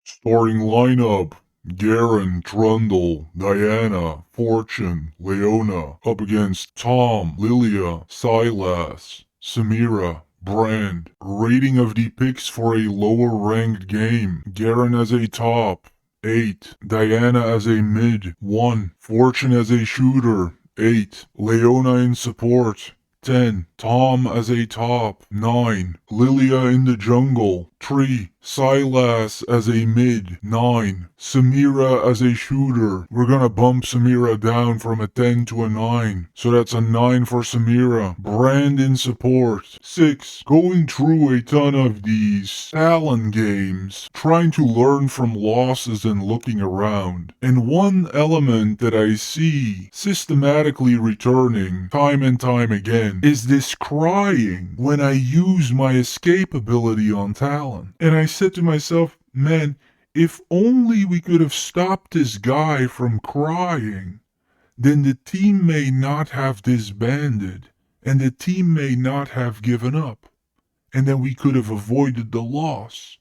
Starting lineup: Garen, Trundle, Diana, Fortune, Leona. Up against Tom, Lilia, Silas, Samira, Brand. Rating of the picks for a lower ranked game: Garen as a top, 8. Diana as a mid, 1. Fortune as a shooter, 8. Leona in support, 10. Tom as a top, 9. Lilia in the jungle, 3. Silas as a mid, 9. Samira as a shooter. We're gonna bump Samira down from a 10 to a 9. So that's a 9 for Samira. Brand in support, 6. Going through a ton of these Talon games, trying to learn from losses and looking around. And one element that I see systematically returning time and time again is this crying when I use my escape ability on Talon. And I said to myself, man, if only we could have stopped this guy from crying, then the team may not have disbanded, and the team may not have given up, and then we could have avoided the loss.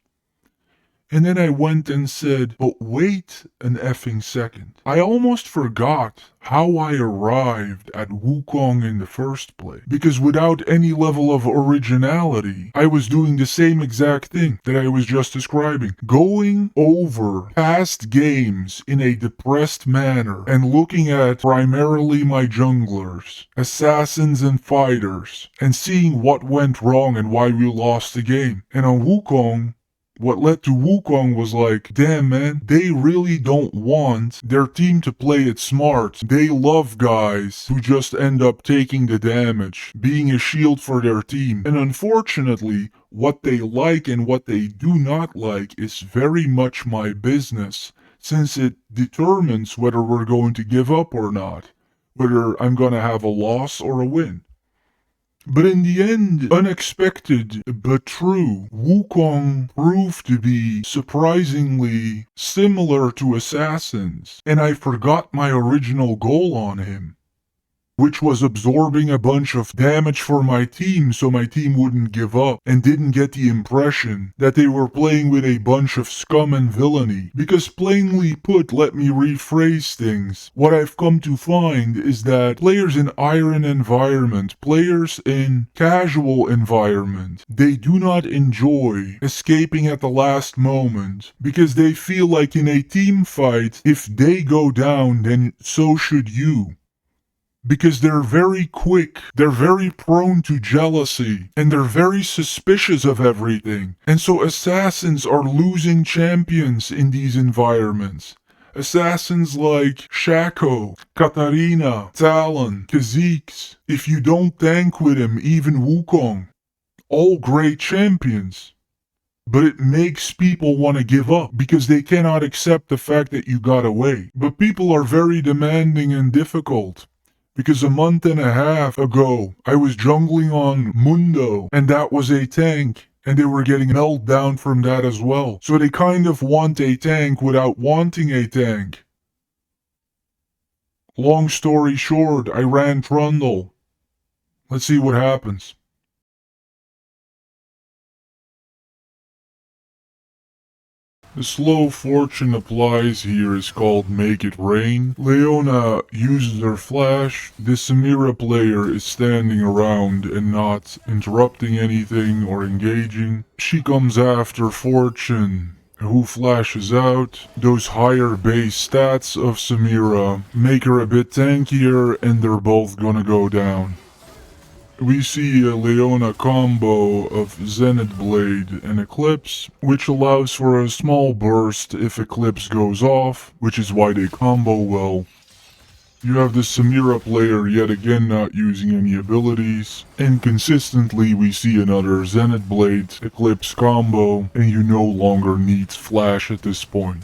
And then I went and said, but wait an effing second. I almost forgot how I arrived at Wukong in the first place. Because without any level of originality, I was doing the same exact thing that I was just describing. Going over past games in a depressed manner and looking at primarily my junglers, assassins and fighters, and seeing what went wrong and why we lost the game. And on Wukong, what led to Wukong was like, damn man, they really don't want their team to play it smart. They love guys who just end up taking the damage, being a shield for their team. And unfortunately, what they like and what they do not like is very much my business, since it determines whether we're going to give up or not, whether I'm gonna have a loss or a win. But in the end, unexpected but true, Wukong proved to be surprisingly similar to Assassins, and I forgot my original goal on him, which was absorbing a bunch of damage for my team so my team wouldn't give up and didn't get the impression that they were playing with a bunch of scum and villainy. Because plainly put, let me rephrase things, what I've come to find is that players in Iron environment, players in casual environment, they do not enjoy escaping at the last moment because they feel like in a team fight, if they go down, then so should you. Because they're very quick, they're very prone to jealousy, and they're very suspicious of everything. And so assassins are losing champions in these environments. Assassins like Shaco, Katarina, Talon, Kha'Zix. If you don't tank with him, even Wukong. All great champions. But it makes people want to give up because they cannot accept the fact that you got away. But people are very demanding and difficult. Because a month and a half ago, I was jungling on Mundo, and that was a tank, and they were getting held down from that as well. So they kind of want a tank without wanting a tank. Long story short, I ran Trundle. Let's see what happens. The slow Fortune applies here is called Make It Rain. Leona uses her flash. The Samira player is standing around and not interrupting anything or engaging. She comes after Fortune, who flashes out. Those higher base stats of Samira make her a bit tankier, and they're both gonna go down. We see a Leona combo of Zenith Blade and Eclipse, which allows for a small burst if Eclipse goes off, which is why they combo well. You have the Samira player yet again not using any abilities, and consistently we see another Zenith Blade Eclipse combo, and you no longer need Flash at this point.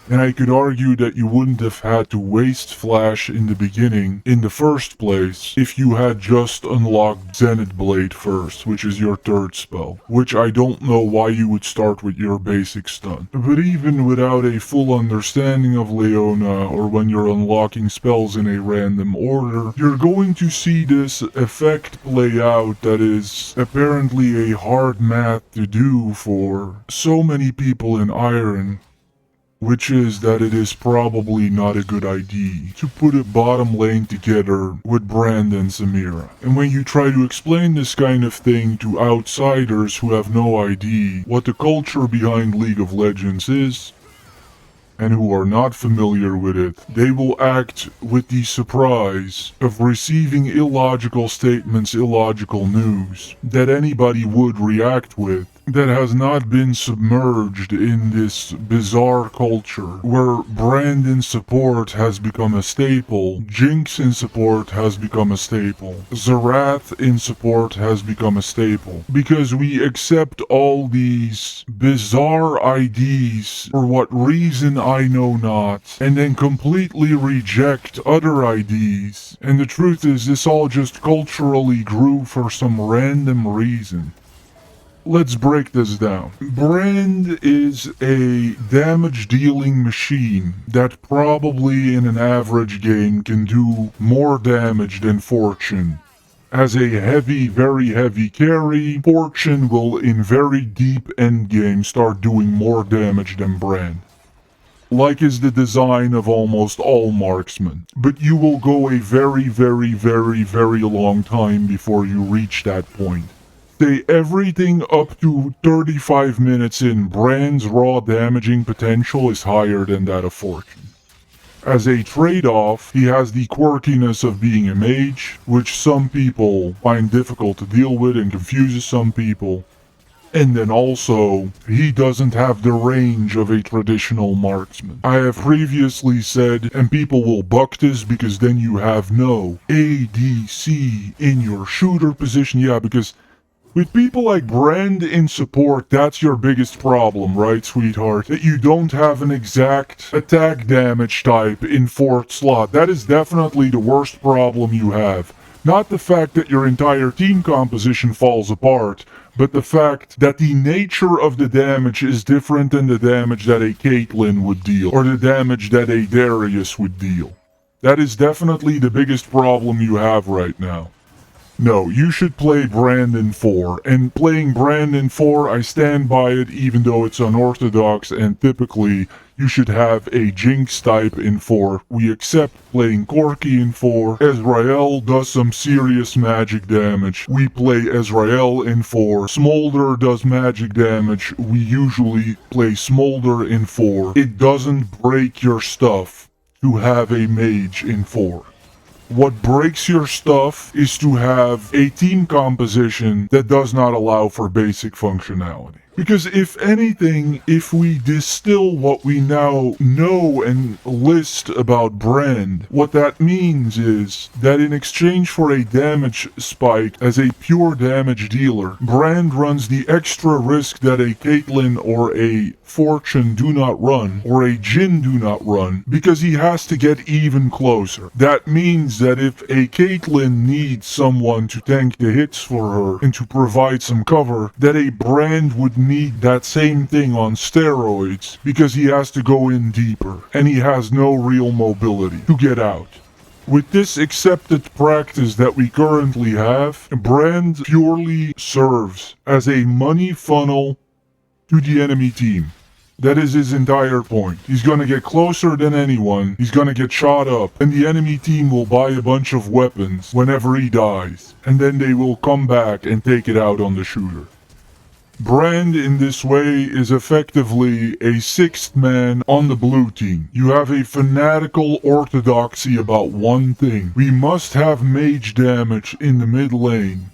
And I could argue that you wouldn't have had to waste Flash in the beginning in the first place if you had just unlocked Zenith Blade first, which is your third spell. Which I don't know why you would start with your basic stun. But even without a full understanding of Leona, or when you're unlocking spells in a random order, you're going to see this effect play out that is apparently a hard math to do for so many people in Iron, which is that it is probably not a good idea to put a bottom lane together with Brand and Samira. And when you try to explain this kind of thing to outsiders who have no idea what the culture behind League of Legends is, and who are not familiar with it, they will act with the surprise of receiving illogical statements, illogical news that anybody would react with, that has not been submerged in this bizarre culture where Brand in support has become a staple, Jinx in support has become a staple, Zerath in support has become a staple, because we accept all these bizarre IDs for what reason I know not, and then completely reject other IDs. And the truth is, this all just culturally grew for some random reason. Let's break this down. Brand is a damage dealing machine that probably in an average game can do more damage than Fortune. As a heavy, very heavy carry, Fortune will in very deep endgame start doing more damage than Brand. Like is the design of almost all marksmen. But you will go a very, very, very, very long time before you reach that point. Say everything up to 35 minutes in, Brand's raw damaging potential is higher than that of Fortune. As a trade-off, he has the quirkiness of being a mage, which some people find difficult to deal with and confuses some people. And then also, he doesn't have the range of a traditional marksman. I have previously said, and people will buck this because then you have no ADC in your shooter position. Yeah, because with people like Brand in support, that's your biggest problem, right, sweetheart? That you don't have an exact attack damage type in fourth slot. That is definitely the worst problem you have. Not the fact that your entire team composition falls apart, but the fact that the nature of the damage is different than the damage that a Caitlyn would deal, or the damage that a Darius would deal. That is definitely the biggest problem you have right now. No, you should play Brandon 4, and playing Brandon 4, I stand by it even though it's unorthodox, and typically you should have a Jinx type in 4. We accept playing Corki in 4. Ezreal does some serious magic damage. We play Ezreal in 4. Smolder does magic damage. We usually play Smolder in 4. It doesn't break your stuff to have a mage in 4. What breaks your stuff is to have a team composition that does not allow for basic functionality. Because if anything, if we distill what we now know and list about Brand, what that means is that in exchange for a damage spike as a pure damage dealer, Brand runs the extra risk that a Caitlyn or a Fortune do not run, or a Jhin do not run, because he has to get even closer. That means that if a Caitlyn needs someone to tank the hits for her and to provide some cover, that a Brand would need that same thing on steroids, because he has to go in deeper, and he has no real mobility to get out. With this accepted practice that we currently have, Brand purely serves as a money funnel to the enemy team. That is his entire point. He's gonna get closer than anyone, he's gonna get shot up, and the enemy team will buy a bunch of weapons whenever he dies, and then they will come back and take it out on the shooter. Brand in this way is effectively a sixth man on the blue team. You have a fanatical orthodoxy about one thing. We must have mage damage in the mid lane,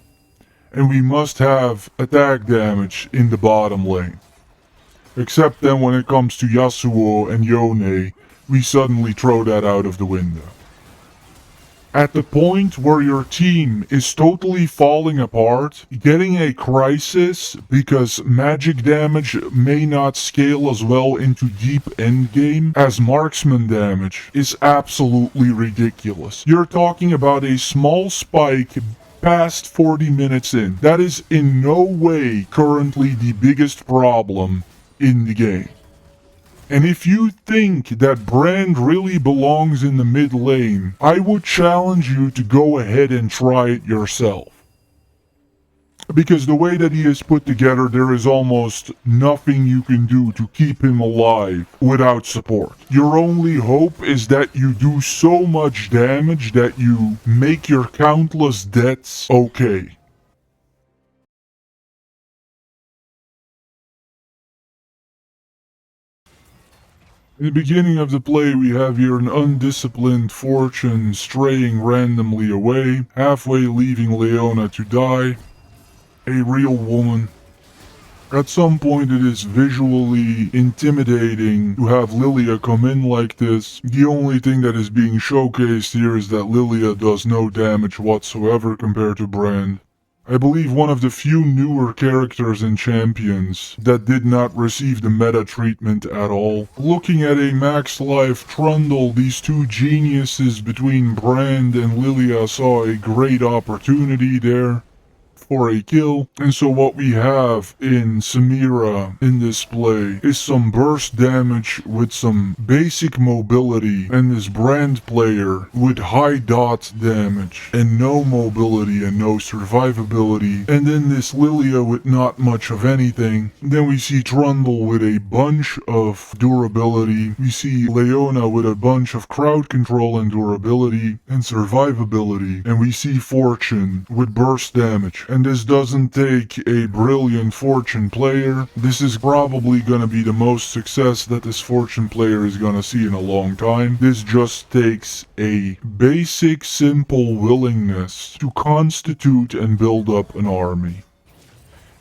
and we must have attack damage in the bottom lane. Except then when it comes to Yasuo and Yone, we suddenly throw that out of the window. At the point where your team is totally falling apart, getting a crisis because magic damage may not scale as well into deep endgame as marksman damage is absolutely ridiculous. You're talking about a small spike past 40 minutes in. That is in no way currently the biggest problem in the game. And if you think that Brand really belongs in the mid lane, I would challenge you to go ahead and try it yourself. Because the way that he is put together, there is almost nothing you can do to keep him alive without support. Your only hope is that you do so much damage that you make your countless deaths okay. In the beginning of the play, we have here an undisciplined Fortune straying randomly away, halfway leaving Leona to die. A real woman. At some point it is visually intimidating to have Lilia come in like this. The only thing that is being showcased here is that Lilia does no damage whatsoever compared to Brand. I believe one of the few newer characters in Champions that did not receive the meta treatment at all. Looking at a max life Trundle, these two geniuses between Brand and Lilia saw a great opportunity there for a kill. And so what we have in Samira in this play is some burst damage with some basic mobility, and this Brand player with high dot damage and no mobility and no survivability, and then this Lilia with not much of anything. Then we see Trundle with a bunch of durability. We see Leona with a bunch of crowd control and durability and survivability, and we see Fortune with burst damage. And this doesn't take a brilliant Fortune player. This is probably gonna be the most success that this Fortune player is gonna see in a long time. This just takes a basic, simple willingness to constitute and build up an army.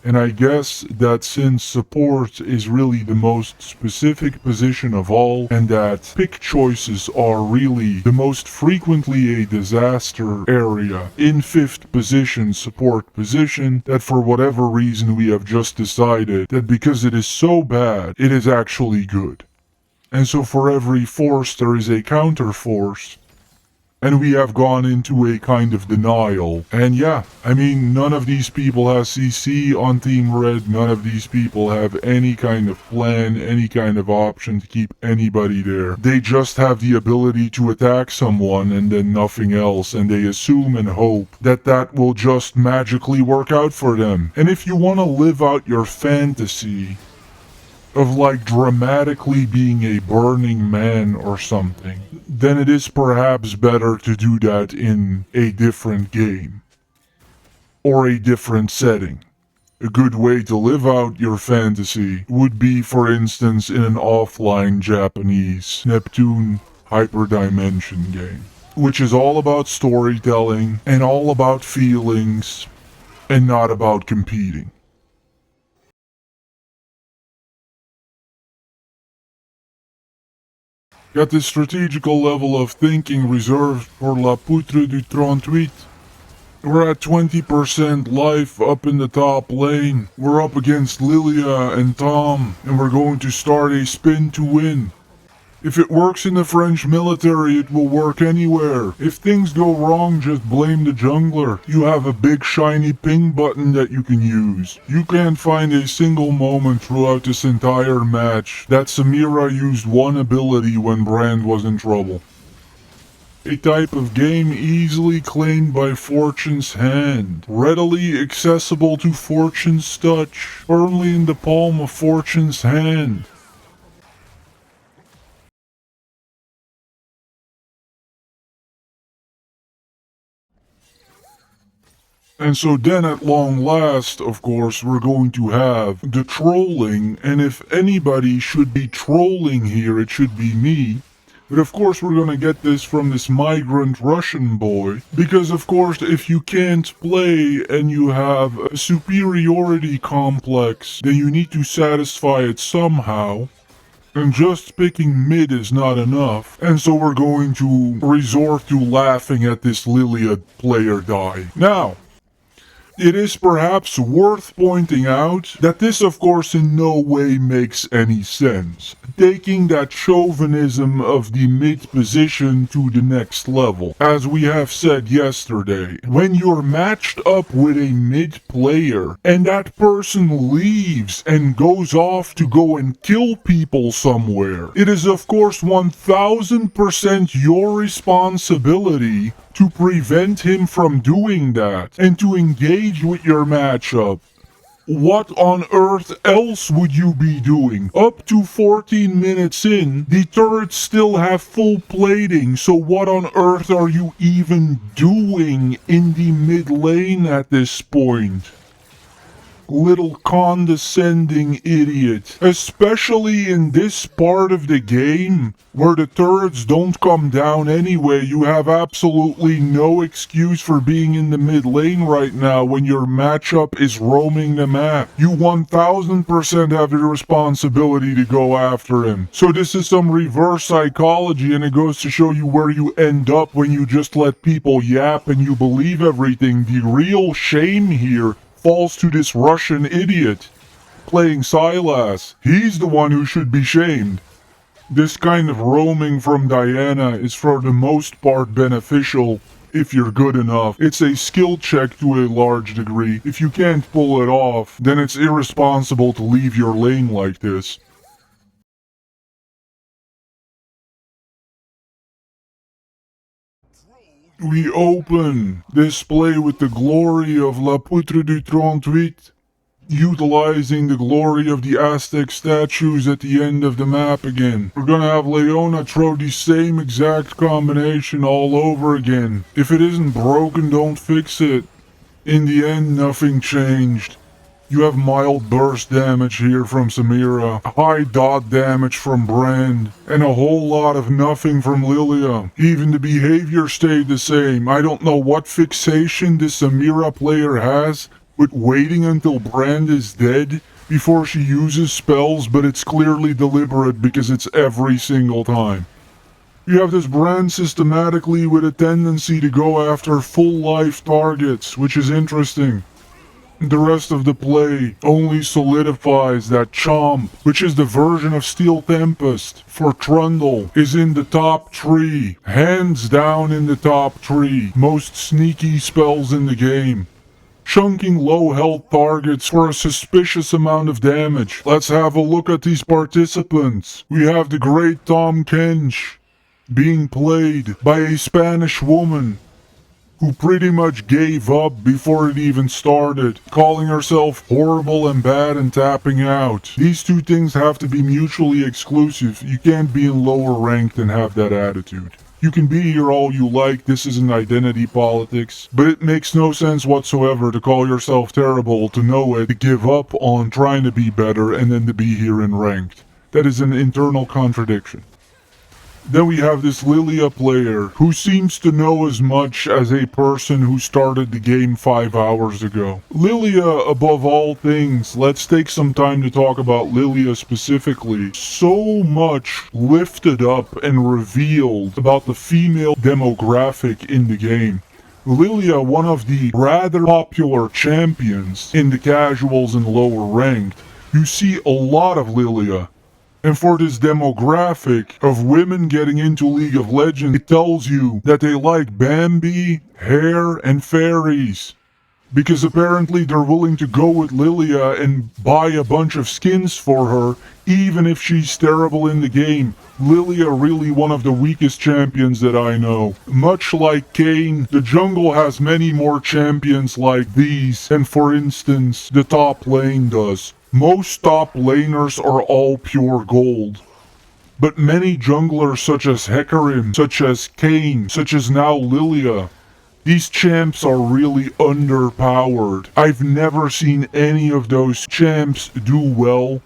And I guess that since support is really the most specific position of all, and that pick choices are really the most frequently a disaster area, in 5th position, support position, that for whatever reason we have just decided that because it is so bad, it is actually good. And so for every force there is a counter force. And we have gone into a kind of denial. And yeah, I mean, none of these people has CC on Team Red. None of these people have any kind of plan, any kind of option to keep anybody there. They just have the ability to attack someone and then nothing else. And they assume and hope that that will just magically work out for them. And if you want to live out your fantasy of like dramatically being a burning man or something, then it is perhaps better to do that in a different game. Or a different setting. A good way to live out your fantasy would be, for instance, in an offline Japanese Neptune Hyperdimension game, which is all about storytelling and all about feelings and not about competing. Got this strategical level of thinking reserved for La Poutre du 38. We're at 20% life up in the top lane. We're up against Lilia and Tom, and we're going to start a spin to win. If it works in the French military, it will work anywhere. If things go wrong, just blame the jungler. You have a big shiny ping button that you can use. You can't find a single moment throughout this entire match that Samira used one ability when Brand was in trouble. A type of game easily claimed by Fortune's hand, readily accessible to Fortune's touch, firmly in the palm of Fortune's hand. And so then at long last, of course, we're going to have the trolling, and if anybody should be trolling here, it should be me. But of course we're gonna get this from this migrant Russian boy, because of course if you can't play and you have a superiority complex, then you need to satisfy it somehow. And just picking mid is not enough, and so we're going to resort to laughing at this Lilia player die. Now, it is perhaps worth pointing out that this of course in no way makes any sense, taking that chauvinism of the mid position to the next level. As we have said yesterday, when you're matched up with a mid player and that person leaves and goes off to go and kill people somewhere, it is of course 1000% your responsibility to prevent him from doing that and to engage with your matchup. What on earth else would you be doing? Up to 14 minutes in, the turrets still have full plating, so what on earth are you even doing in the mid lane at this point? Little condescending idiot. Especially in this part of the game, where the turrets don't come down anyway, you have absolutely no excuse for being in the mid lane right now when your matchup is roaming the map. You 1000% have your responsibility to go after him. So this is some reverse psychology, and it goes to show you where you end up when you just let people yap and you believe everything. The real shame here falls to this Russian idiot playing Silas. He's the one who should be shamed. This kind of roaming from Diana is for the most part beneficial if you're good enough. It's a skill check to a large degree. If you can't pull it off, then it's irresponsible to leave your lane like this. We open this play with the glory of La Poutre du 38, utilizing the glory of the Aztec statues at the end of the map again. We're gonna have Leona throw the same exact combination all over again. If it isn't broken, don't fix it. In the end, nothing changed. You have mild burst damage here from Samira, high dot damage from Brand, and a whole lot of nothing from Lilia. Even the behavior stayed the same. I don't know what fixation this Samira player has with waiting until Brand is dead before she uses spells, but it's clearly deliberate because it's every single time. You have this Brand systematically with a tendency to go after full life targets, which is interesting. The rest of the play only solidifies that Chomp, which is the version of Steel Tempest for Trundle, is in the top 3. Hands down in the top 3. Most sneaky spells in the game. Chunking low health targets for a suspicious amount of damage. Let's have a look at these participants. We have the great Tom Kench being played by a Spanish woman who pretty much gave up before it even started, calling herself horrible and bad and tapping out. These two things have to be mutually exclusive. You can't be in lower ranked and have that attitude. You can be here all you like, this isn't identity politics, but it makes no sense whatsoever to call yourself terrible, to know it, to give up on trying to be better, and then to be here in ranked. That is an internal contradiction. Then we have this Lilia player who seems to know as much as a person who started the game 5 hours ago. Lilia, above all things, let's take some time to talk about Lilia specifically. So much lifted up and revealed about the female demographic in the game. Lilia, one of the rather popular champions in the casuals and lower ranked. You see a lot of Lilia. And for this demographic of women getting into League of Legends, it tells you that they like Bambi, hair, and fairies. Because apparently they're willing to go with Lilia and buy a bunch of skins for her, even if she's terrible in the game. Lilia really one of the weakest champions that I know. Much like Kayn, the jungle has many more champions like these than, for instance, the top lane does. Most top laners are all pure gold. But many junglers such as Hecarim, such as Kayn, such as now Lilia, these champs are really underpowered. I've never seen any of those champs do well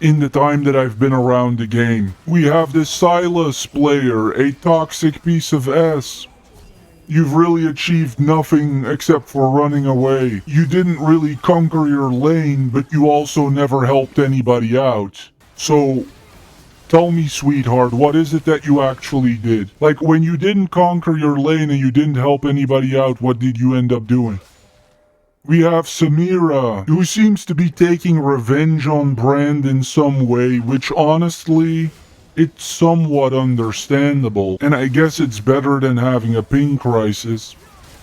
in the time that I've been around the game. We have this Silas player, a toxic piece of S. You've really achieved nothing except for running away. You didn't really conquer your lane, but you also never helped anybody out. So, Tell me, sweetheart, what is it that you actually did? Like, when you didn't conquer your lane and you didn't help anybody out, what did you end up doing? We have Samira, who seems to be taking revenge on Brand in some way, which honestly, it's somewhat understandable, and I guess it's better than having a ping crisis.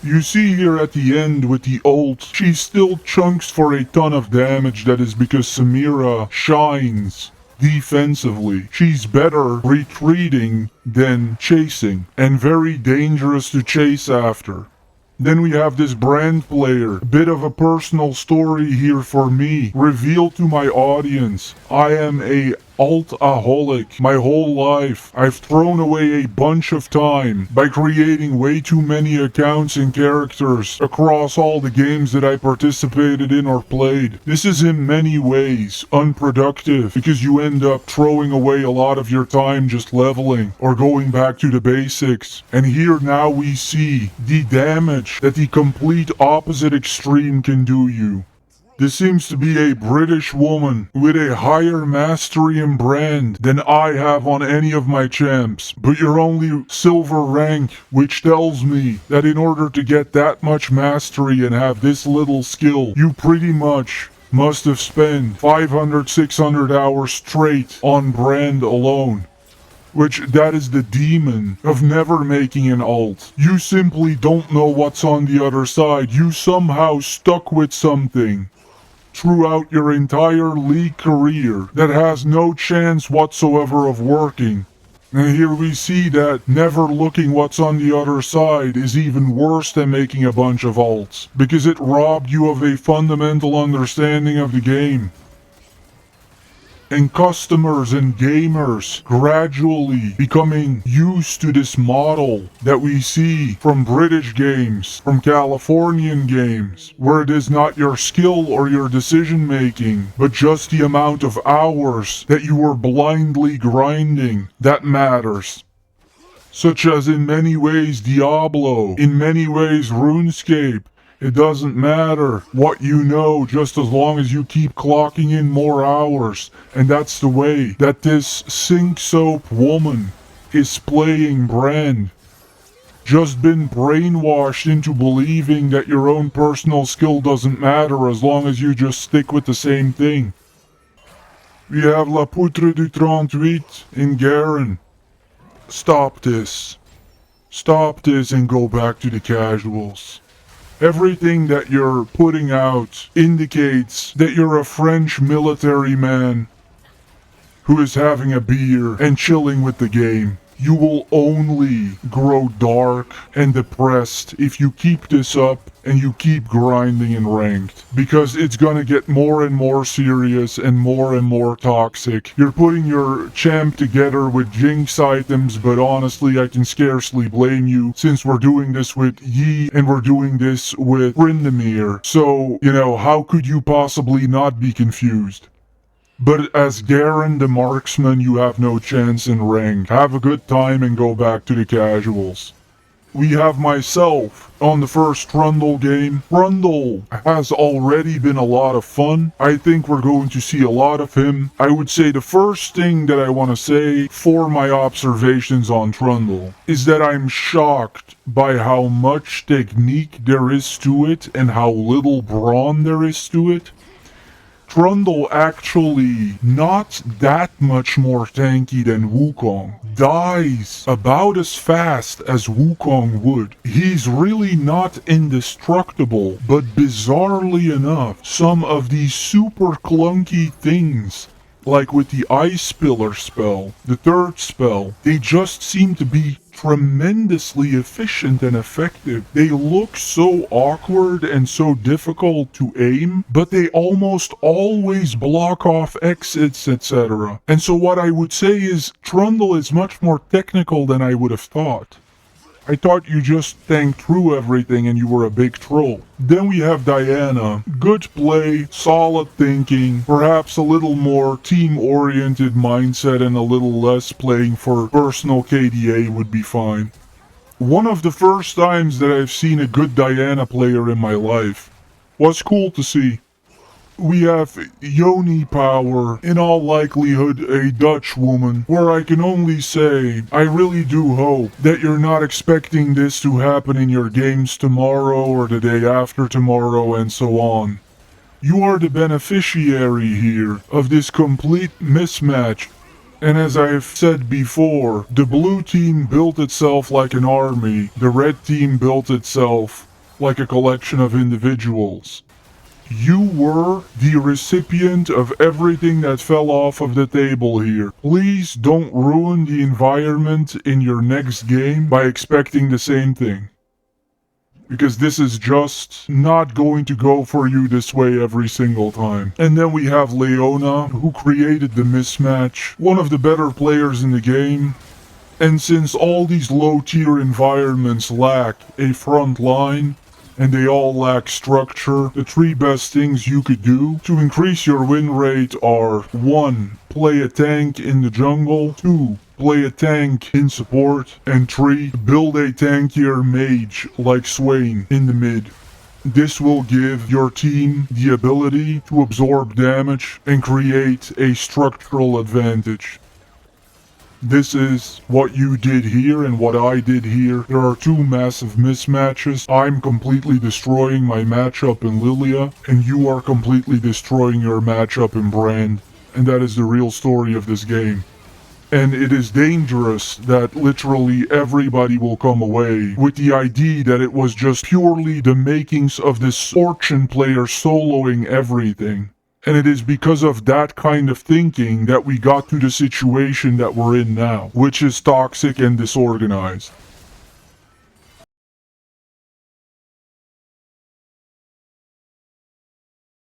You see here at the end with the ult, she still chunks for a ton of damage. That is because Samira shines defensively. She's better retreating than chasing, and very dangerous to chase after. Then we have this Brand player. A bit of a personal story here for me. Reveal to my audience. I am a alt-aholic. My whole life, I've thrown away a bunch of time by creating way too many accounts and characters across all the games that I participated in or played. This is in many ways unproductive because you end up throwing away a lot of your time just leveling or going back to the basics. And here now we see the damage that the complete opposite extreme can do you. This seems to be a British woman with a higher mastery in Brand than I have on any of my champs. But you're only silver rank, which tells me that in order to get that much mastery and have this little skill, you pretty much must have spent 500, 600 hours straight on Brand alone. Which, that is the demon of never making an ult. You simply don't know what's on the other side. You somehow stuck with something throughout your entire league career that has no chance whatsoever of working. And here we see that never looking what's on the other side is even worse than making a bunch of ults, because it robbed you of a fundamental understanding of the game. And customers and gamers gradually becoming used to this model that we see from British games, from Californian games, where it is not your skill or your decision making, but just the amount of hours that you were blindly grinding that matters. Such as in many ways Diablo, in many ways RuneScape. It doesn't matter what you know, just as long as you keep clocking in more hours. And that's the way that this sink soap woman is playing Brand. Just been brainwashed into believing that your own personal skill doesn't matter as long as you just stick with the same thing. We have La Poutre du 38 in Garen. Stop this. Stop this and go back to the casuals. Everything that you're putting out indicates that you're a French military man who is having a beer and chilling with the game. You will only grow dark and depressed if you keep this up and you keep grinding in ranked, because it's gonna get more and more serious and more toxic. You're putting your champ together with Jinx items, but honestly I can scarcely blame you since we're doing this with Yi and we're doing this with Brindamir. So, how could you possibly not be confused? But as Garen the marksman, you have no chance in rank. Have a good time and go back to the casuals. We have myself on the first Trundle game. Trundle has already been a lot of fun. I think we're going to see a lot of him. I would say the first thing that I want to say for my observations on Trundle is that I'm shocked by how much technique there is to it and how little brawn there is to it. Trundle actually not that much more tanky than Wukong. Dies about as fast as Wukong would. He's really not indestructible, but bizarrely enough, some of these super clunky things, like with the Ice Pillar spell, the third spell, they just seem to be tremendously efficient and effective. They look so awkward and so difficult to aim, but they almost always block off exits, etc. And so what I would say is Trundle is much more technical than I would have thought. I thought you just tanked through everything and you were a big troll. Then we have Diana. Good play, solid thinking, perhaps a little more team-oriented mindset and a little less playing for personal KDA would be fine. One of the first times that I've seen a good Diana player in my life. Was cool to see. We have Yoni Power, in all likelihood a Dutch woman, where I can only say, I really do hope that you're not expecting this to happen in your games tomorrow or the day after tomorrow and so on. You are the beneficiary here of this complete mismatch. And as I've said before, the blue team built itself like an army, the red team built itself like a collection of individuals. You were the recipient of everything that fell off of the table here. Please don't ruin the environment in your next game by expecting the same thing. Because this is just not going to go for you this way every single time. And then we have Leona, who created the mismatch, one of the better players in the game. And since all these low-tier environments lack a front line, and they all lack structure, the three best things you could do to increase your win rate are 1. Play a tank in the jungle, 2. Play a tank in support, and 3. Build a tankier mage like Swain in the mid. This will give your team the ability to absorb damage and create a structural advantage. This is what you did here and what I did here. There are two massive mismatches. I'm completely destroying my matchup in Lilia, and you are completely destroying your matchup in Brand. And that is the real story of this game. And it is dangerous that literally everybody will come away with the idea that it was just purely the makings of this Fortune player soloing everything. And it is because of that kind of thinking that we got to the situation that we're in now, which is toxic and disorganized.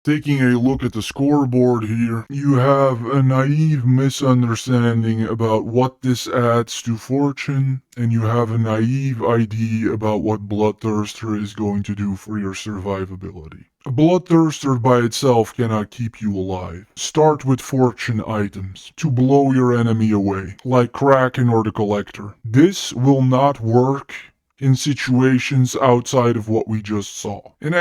Taking a look at the scoreboard here, you have a naive misunderstanding about what this adds to Fortune, and you have a naive idea about what Bloodthirster is going to do for your survivability. A Bloodthirster by itself cannot keep you alive. Start with Fortune items to blow your enemy away, like Kraken or the Collector. This will not work in situations outside of what we just saw. And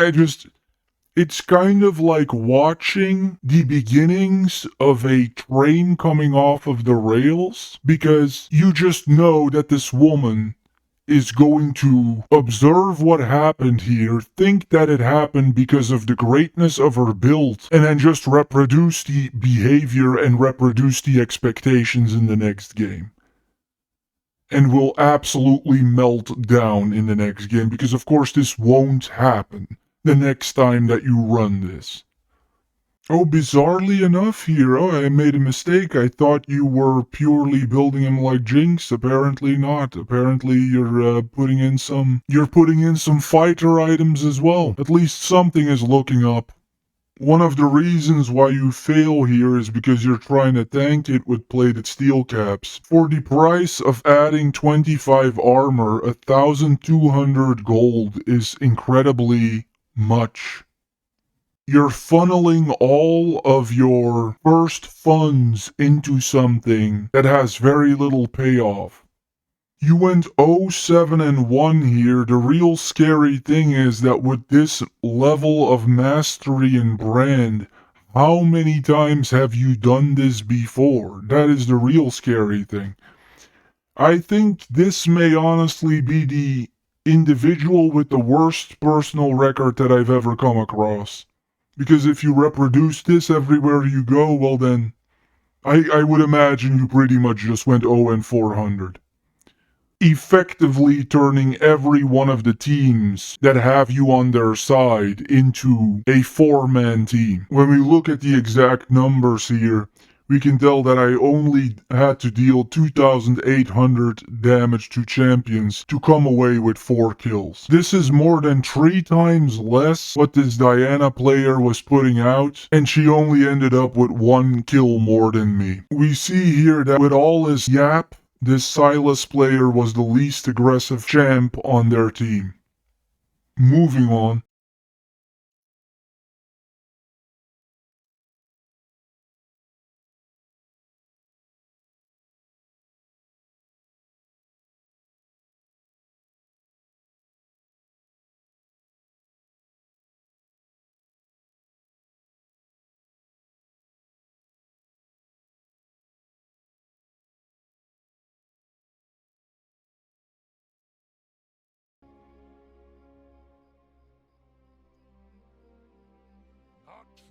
it's kind of like watching the beginnings of a train coming off of the rails, because you just know that this woman is going to observe what happened here, think that it happened because of the greatness of her build, and then just reproduce the behavior and reproduce the expectations in the next game. And will absolutely melt down in the next game, because of course this won't happen the next time that you run this. Oh, bizarrely enough here, I made a mistake. I thought you were purely building him like Jinx. Apparently not. Apparently you're putting in some fighter items as well. At least something is looking up. One of the reasons why you fail here is because you're trying to tank it with plated steel caps. For the price of adding 25 armor, 1,200 gold is incredibly much. You're funneling all of your first funds into something that has very little payoff. You went 0-7-1 here. The real scary thing is that with this level of mastery and brand, how many times have you done this before? That is the real scary thing. I think this may honestly be the individual with the worst personal record that I've ever come across. Because if you reproduce this everywhere you go, well then, I would imagine you pretty much just went 0-400. Effectively turning every one of the teams that have you on their side into a four-man team. When we look at the exact numbers here, we can tell that I only had to deal 2,800 damage to champions to come away with 4 kills. This is more than 3 times less what this Diana player was putting out, and she only ended up with 1 kill more than me. We see here that with all his yap, this Silas player was the least aggressive champ on their team. Moving on.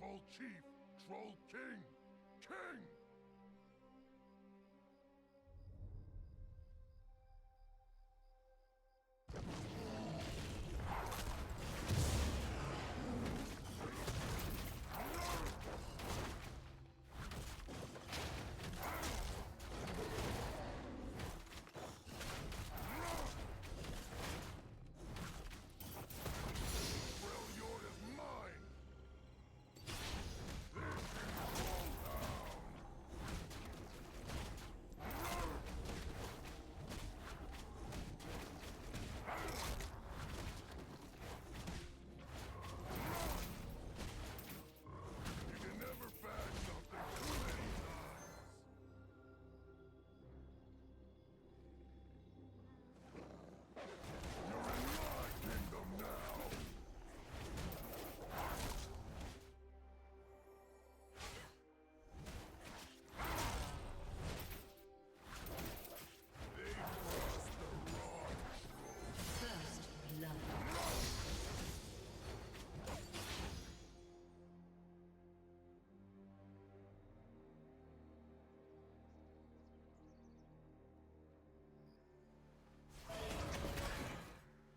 Troll Chief, Troll King, King! Freljord is mine! This is Trolltown! You can never bag something too many times! You're in my kingdom now! They crossed the wrong road. First blood.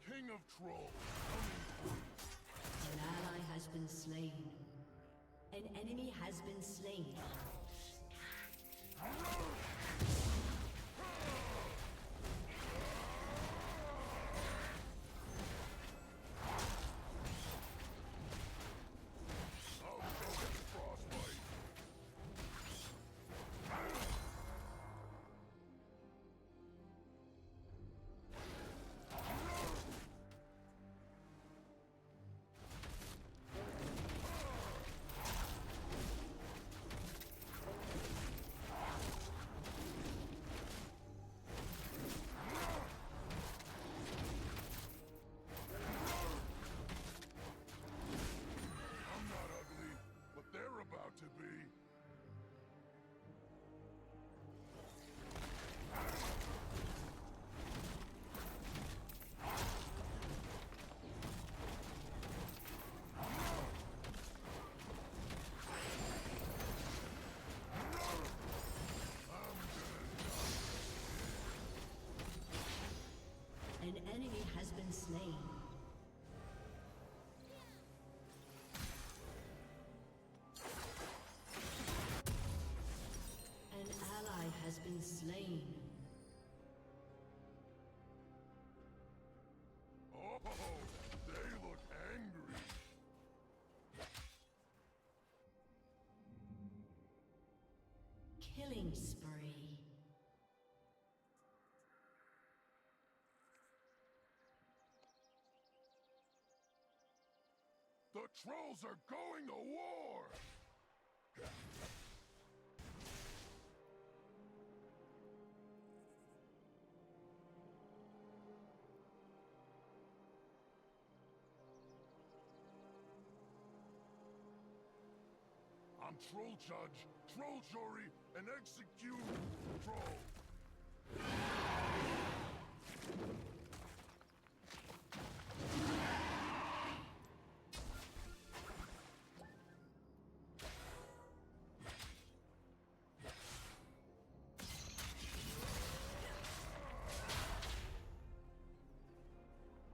King of Trolls, An ally has been slain. An enemy has been slain. I'll go with frostbite. I'm not ugly, but they're about to be. An enemy has been slain. An ally has been slain. Oh, they look angry. Killing spree. The trolls are going to war! I'm Troll Judge, Troll Jury, and execute Troll.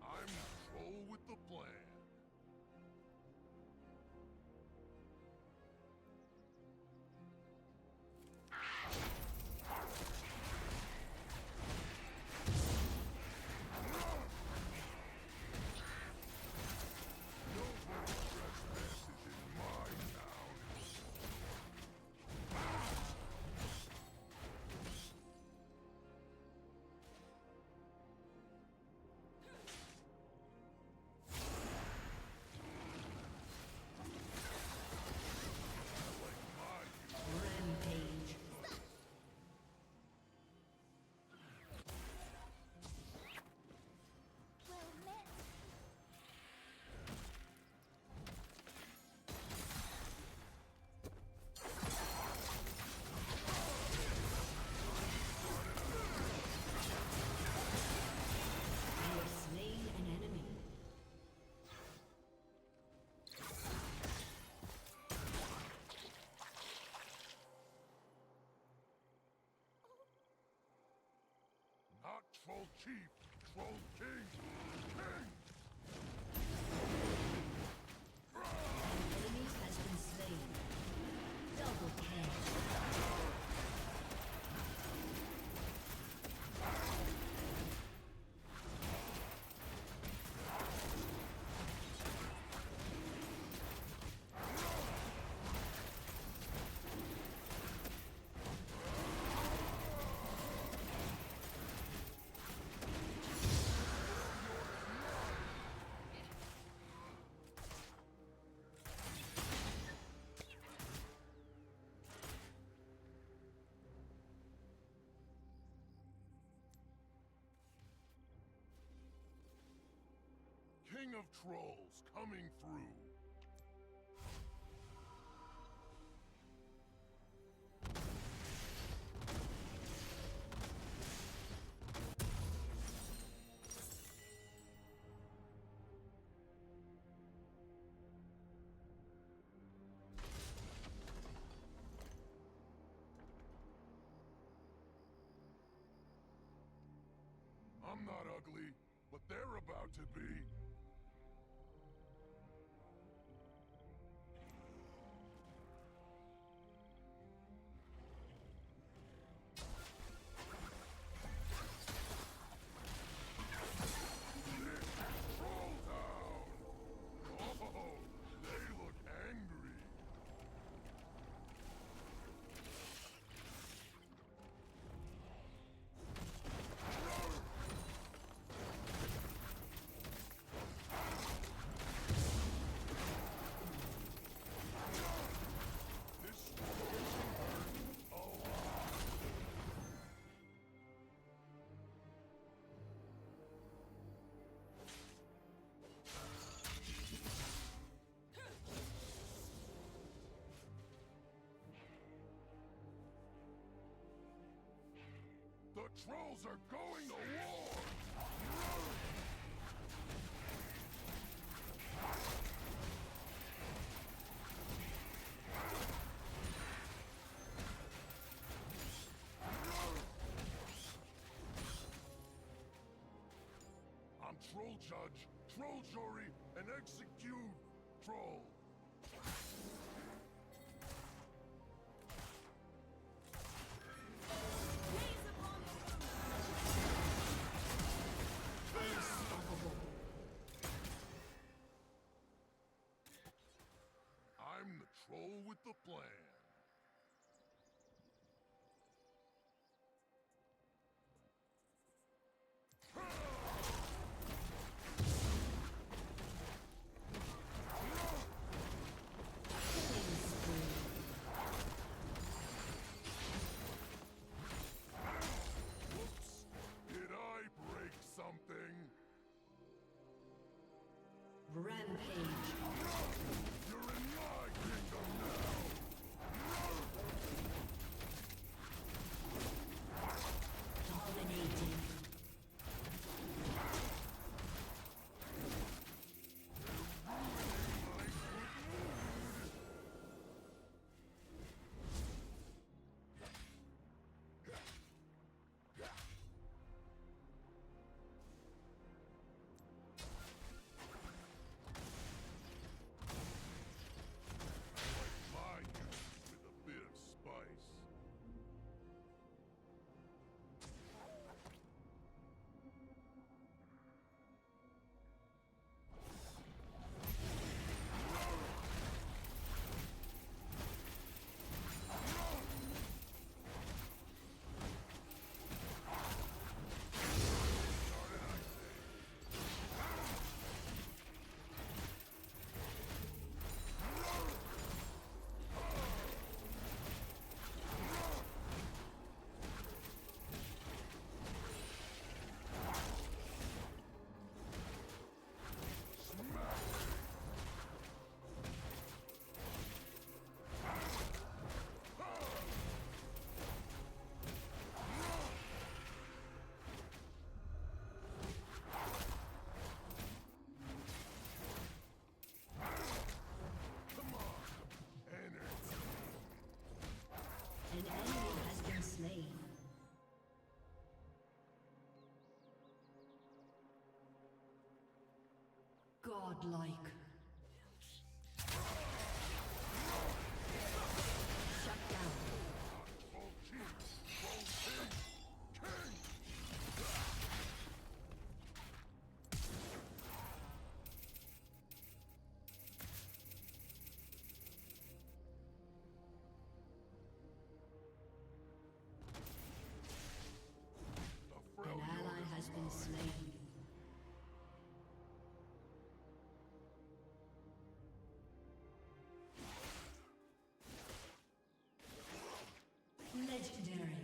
I'm Troll with the plan. Troll Chief! Troll King! King! Enemy has been slain. Double kill. King of Trolls coming through! I'm not ugly, but they're about to be. Troll down! Oh, they look angry. This hurt a lot. The trolls are going to war! I'm Troll Judge, Troll Jury, and execute Troll. I'm the troll with the plan. Whoops! Did I break something? Rampage. You're in my kingdom now! Dominating. Godlike. Shut down. An ally has been slain. Legendary.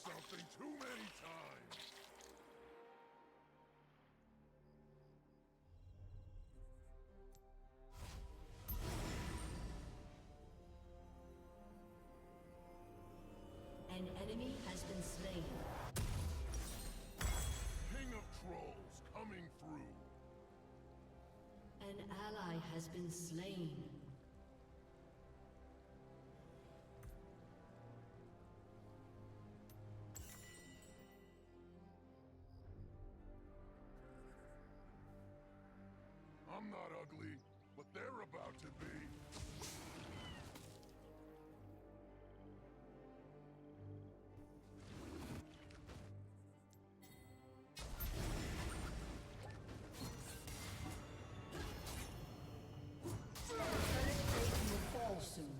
Something too many times. An enemy has been slain. King of Trolls coming through. An ally has been slain. I'm not ugly, but they're about to be. Will fall soon.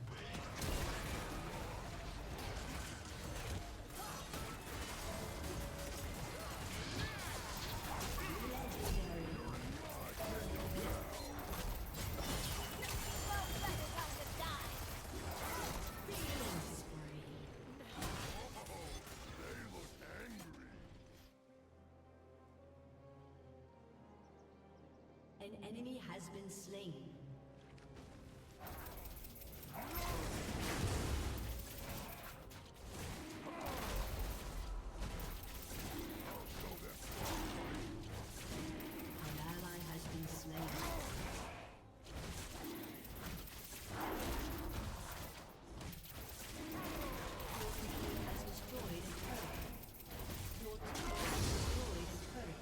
An enemy has been slain. An ally has been slain. Your team has destroyed a turret. Your team has destroyed a turret.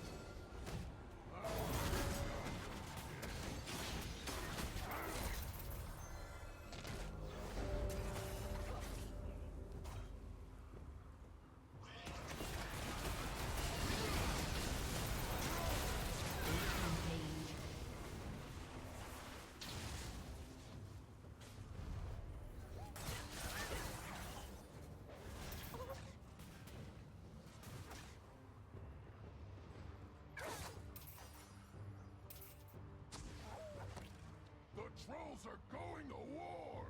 The Trolls are going to war!